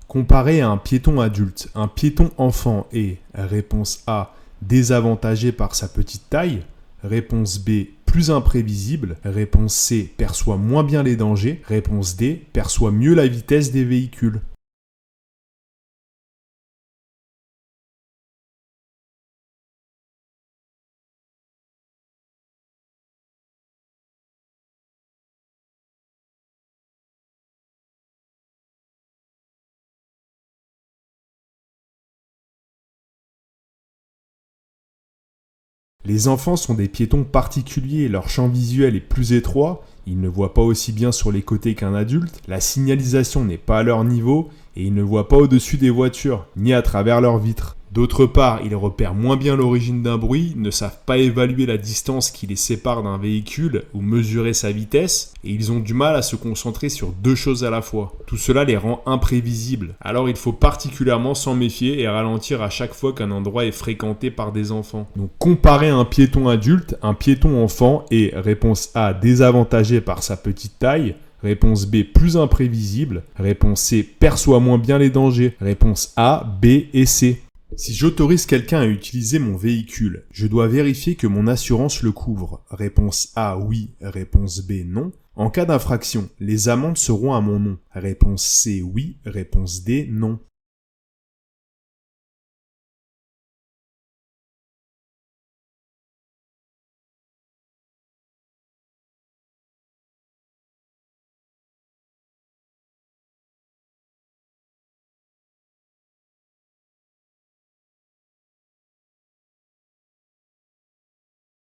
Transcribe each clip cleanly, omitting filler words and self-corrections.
Comparé à un piéton adulte, un piéton enfant est réponse A, désavantagé par sa petite taille, réponse B, plus imprévisible, réponse C, perçoit moins bien les dangers, réponse D, perçoit mieux la vitesse des véhicules. Les enfants sont des piétons particuliers, leur champ visuel est plus étroit, ils ne voient pas aussi bien sur les côtés qu'un adulte, la signalisation n'est pas à leur niveau et ils ne voient pas au-dessus des voitures, ni à travers leurs vitres. D'autre part, ils repèrent moins bien l'origine d'un bruit, ne savent pas évaluer la distance qui les sépare d'un véhicule ou mesurer sa vitesse, et ils ont du mal à se concentrer sur deux choses à la fois. Tout cela les rend imprévisibles. Alors il faut particulièrement s'en méfier et ralentir à chaque fois qu'un endroit est fréquenté par des enfants. Donc comparé à un piéton adulte, un piéton enfant est, réponse A, désavantagé par sa petite taille, réponse B, plus imprévisible, réponse C, perçoit moins bien les dangers, réponse A, B et C. Si j'autorise quelqu'un à utiliser mon véhicule, je dois vérifier que mon assurance le couvre. Réponse A, oui. Réponse B, non. En cas d'infraction, les amendes seront à mon nom. Réponse C, oui. Réponse D, non.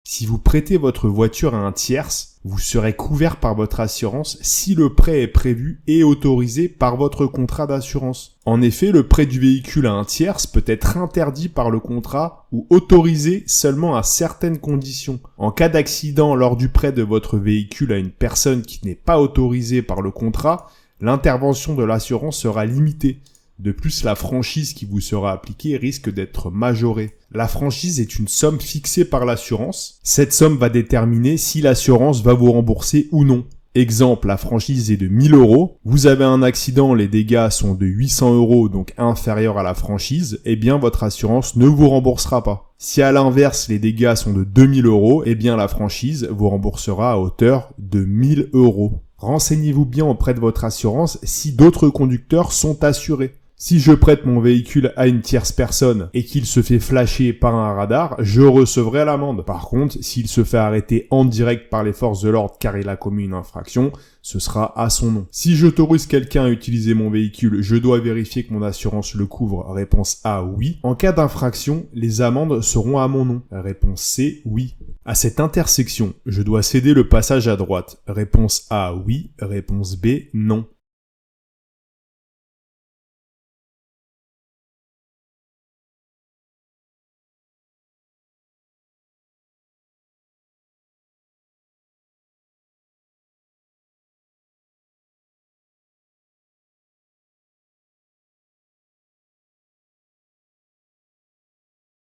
Si vous prêtez votre voiture à un tierce, vous serez couvert par votre assurance si le prêt est prévu et autorisé par votre contrat d'assurance. En effet, le prêt du véhicule à un tierce peut être interdit par le contrat ou autorisé seulement à certaines conditions. En cas d'accident lors du prêt de votre véhicule à une personne qui n'est pas autorisée par le contrat, l'intervention de l'assurance sera limitée. De plus, la franchise qui vous sera appliquée risque d'être majorée. La franchise est une somme fixée par l'assurance. Cette somme va déterminer si l'assurance va vous rembourser ou non. Exemple, la franchise est de 1000 €. Vous avez un accident, les dégâts sont de 800 €, donc inférieurs à la franchise, eh bien votre assurance ne vous remboursera pas. Si à l'inverse, les dégâts sont de 2000 €, eh bien la franchise vous remboursera à hauteur de 1000 €. Renseignez-vous bien auprès de votre assurance si d'autres conducteurs sont assurés. Si je prête mon véhicule à une tierce personne et qu'il se fait flasher par un radar, je recevrai l'amende. Par contre, s'il se fait arrêter en direct par les forces de l'ordre car il a commis une infraction, ce sera à son nom. Si j'autorise quelqu'un à utiliser mon véhicule, je dois vérifier que mon assurance le couvre. Réponse A, oui. En cas d'infraction, les amendes seront à mon nom. Réponse C, oui. À cette intersection, je dois céder le passage à droite. Réponse A, oui. Réponse B, non.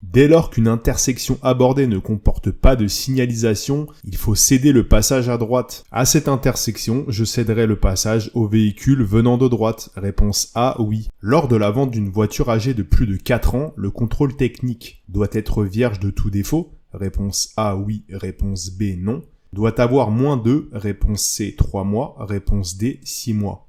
Dès lors qu'une intersection abordée ne comporte pas de signalisation, il faut céder le passage à droite. À cette intersection, je céderai le passage au véhicule venant de droite. Réponse A, oui. Lors de la vente d'une voiture âgée de plus de 4 ans, le contrôle technique doit être vierge de tout défaut. Réponse A, oui. Réponse B, non. Doit avoir moins de, réponse C, 3 mois. Réponse D, 6 mois.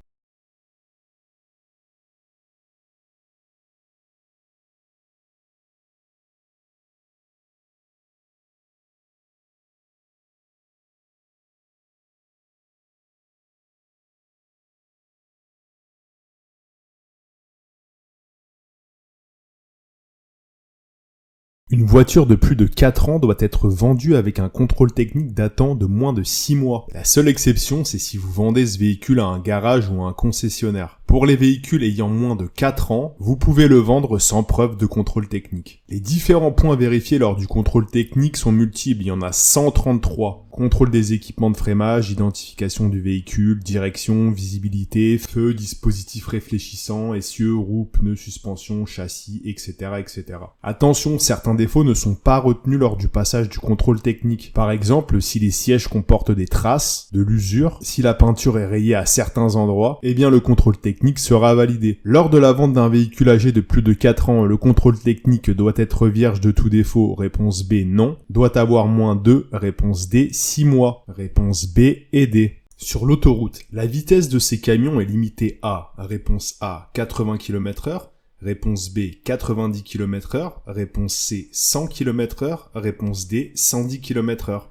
Une voiture de plus de 4 ans doit être vendue avec un contrôle technique datant de moins de 6 mois. La seule exception, c'est si vous vendez ce véhicule à un garage ou à un concessionnaire. Pour les véhicules ayant moins de 4 ans, vous pouvez le vendre sans preuve de contrôle technique. Les différents points vérifiés lors du contrôle technique sont multiples, il y en a 133. Contrôle des équipements de freinage, identification du véhicule, direction, visibilité, feu, dispositif réfléchissant, essieux, roues, pneus, suspension, châssis, etc., etc. Attention, certains défauts ne sont pas retenus lors du passage du contrôle technique. Par exemple, si les sièges comportent des traces, de l'usure, si la peinture est rayée à certains endroits, eh bien le contrôle technique sera validé. Lors de la vente d'un véhicule âgé de plus de 4 ans, le contrôle technique doit être vierge de tout défaut, réponse B, non. Doit avoir moins de, réponse D, 6 mois, réponse B et D. Sur l'autoroute, la vitesse de ces camions est limitée à, réponse A, 80 km/h, réponse B, 90 km/h, réponse C, 100 km/h, réponse D, 110 km/h.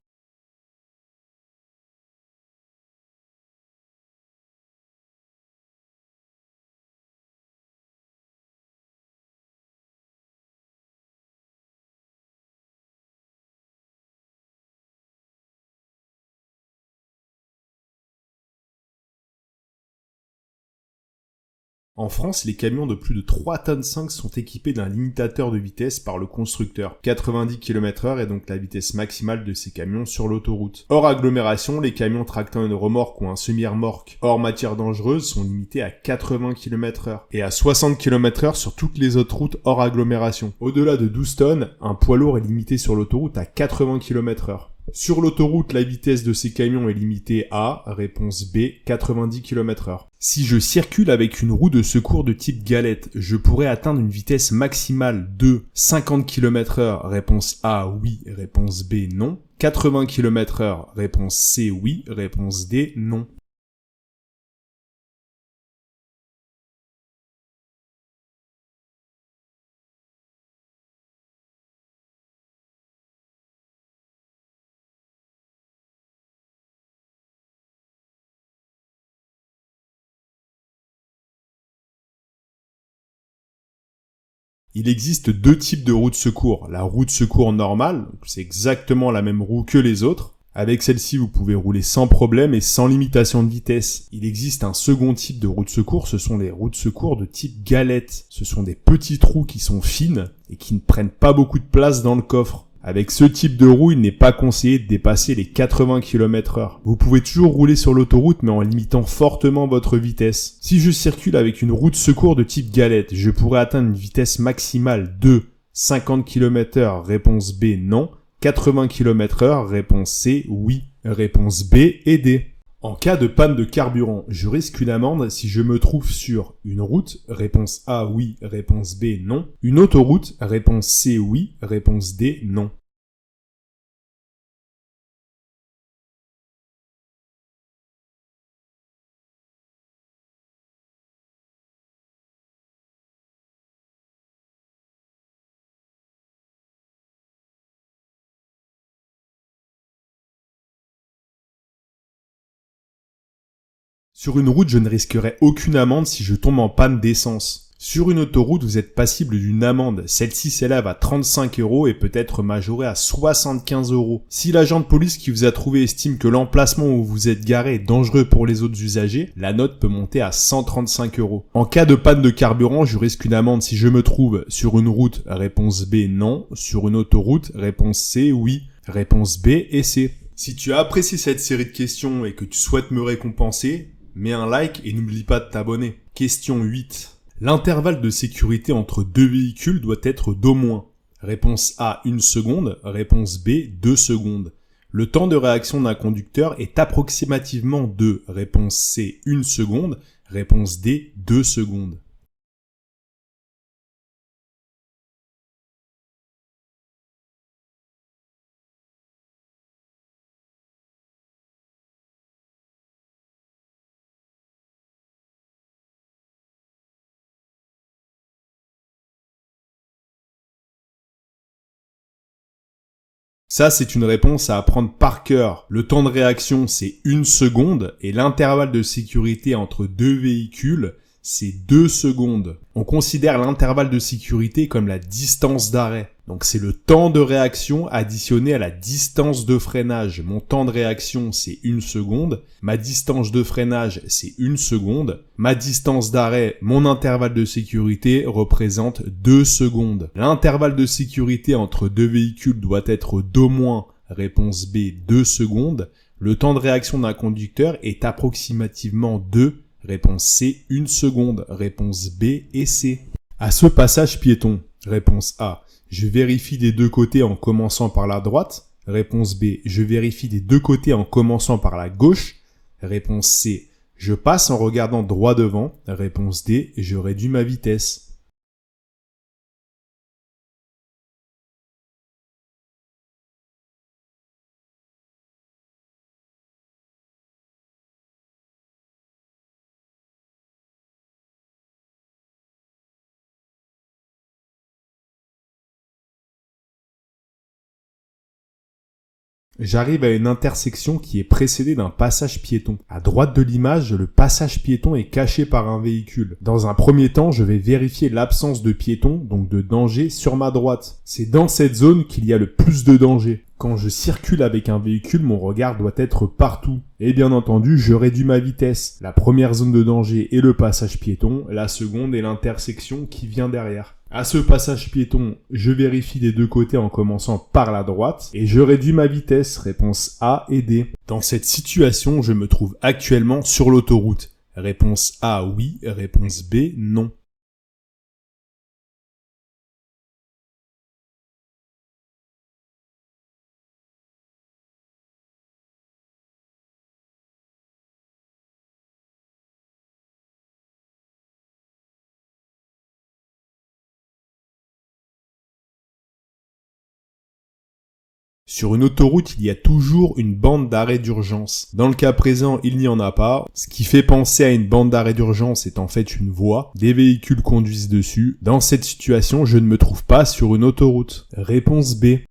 En France, les camions de plus de 3,5 tonnes sont équipés d'un limitateur de vitesse par le constructeur. 90 km/h est donc la vitesse maximale de ces camions sur l'autoroute. Hors agglomération, les camions tractant une remorque ou un semi-remorque hors matière dangereuse sont limités à 80 km/h et à 60 km/h sur toutes les autres routes hors agglomération. Au-delà de 12 tonnes, un poids lourd est limité sur l'autoroute à 80 km/h. Sur l'autoroute, la vitesse de ces camions est limitée à, réponse B, 90 km/h. Si je circule avec une roue de secours de type galette, je pourrais atteindre une vitesse maximale de 50 km/h, réponse A, oui, réponse B, non. 80 km/h, réponse C, oui, réponse D, non. Il existe deux types de roues de secours. La roue de secours normale, c'est exactement la même roue que les autres. Avec celle-ci, vous pouvez rouler sans problème et sans limitation de vitesse. Il existe un second type de roue de secours, ce sont les roues de secours de type galette. Ce sont des petites roues qui sont fines et qui ne prennent pas beaucoup de place dans le coffre. Avec ce type de roue, il n'est pas conseillé de dépasser les 80 km/h. Vous pouvez toujours rouler sur l'autoroute, mais en limitant fortement votre vitesse. Si je circule avec une roue de secours de type galette, je pourrais atteindre une vitesse maximale de 50 km/h, réponse B, non. 80 km/h, réponse C, oui. Réponse B et D. En cas de panne de carburant, je risque une amende si je me trouve sur une route, réponse A oui, réponse B non, une autoroute, réponse C oui, réponse D non. Sur une route, je ne risquerai aucune amende si je tombe en panne d'essence. Sur une autoroute, vous êtes passible d'une amende. Celle-ci s'élève à 35 € et peut être majorée à 75 €. Si l'agent de police qui vous a trouvé estime que l'emplacement où vous êtes garé est dangereux pour les autres usagers, la note peut monter à 135 €. En cas de panne de carburant, je risque une amende si je me trouve sur une route, réponse B non, sur une autoroute, réponse C oui, réponse B et C. Si tu as apprécié cette série de questions et que tu souhaites me récompenser, mets un like et n'oublie pas de t'abonner. Question 8. L'intervalle de sécurité entre deux véhicules doit être d'au moins. Réponse A, 1 seconde. Réponse B, 2 secondes. Le temps de réaction d'un conducteur est approximativement de réponse C, 1 seconde. Réponse D, 2 secondes. Ça, c'est une réponse à apprendre par cœur. Le temps de réaction, c'est 1 seconde et l'intervalle de sécurité entre deux véhicules, c'est 2 secondes. On considère l'intervalle de sécurité comme la distance d'arrêt. Donc c'est le temps de réaction additionné à la distance de freinage. Mon temps de réaction, c'est 1 seconde. Ma distance de freinage, c'est 1 seconde. Ma distance d'arrêt, mon intervalle de sécurité, représente 2 secondes. L'intervalle de sécurité entre deux véhicules doit être d'au moins Réponse B, 2 secondes. Le temps de réaction d'un conducteur est approximativement de, réponse C, 1 seconde. Réponse B et C. À ce passage piéton, réponse A, je vérifie des deux côtés en commençant par la droite. Réponse B, je vérifie des deux côtés en commençant par la gauche. Réponse C, je passe en regardant droit devant. Réponse D, je réduis ma vitesse. J'arrive à une intersection qui est précédée d'un passage piéton. À droite de l'image, le passage piéton est caché par un véhicule. Dans un premier temps, je vais vérifier l'absence de piétons, donc de danger, sur ma droite. C'est dans cette zone qu'il y a le plus de danger. Quand je circule avec un véhicule, mon regard doit être partout. Et bien entendu, je réduis ma vitesse. La première zone de danger est le passage piéton, la seconde est l'intersection qui vient derrière. À ce passage piéton, je vérifie des deux côtés en commençant par la droite et je réduis ma vitesse, réponse A et D. Dans cette situation, je me trouve actuellement sur l'autoroute. Réponse A, oui, réponse B, non. Sur une autoroute, il y a toujours une bande d'arrêt d'urgence. Dans le cas présent, il n'y en a pas. Ce qui fait penser à une bande d'arrêt d'urgence est en fait une voie. Des véhicules conduisent dessus. Dans cette situation, je ne me trouve pas sur une autoroute. Réponse B.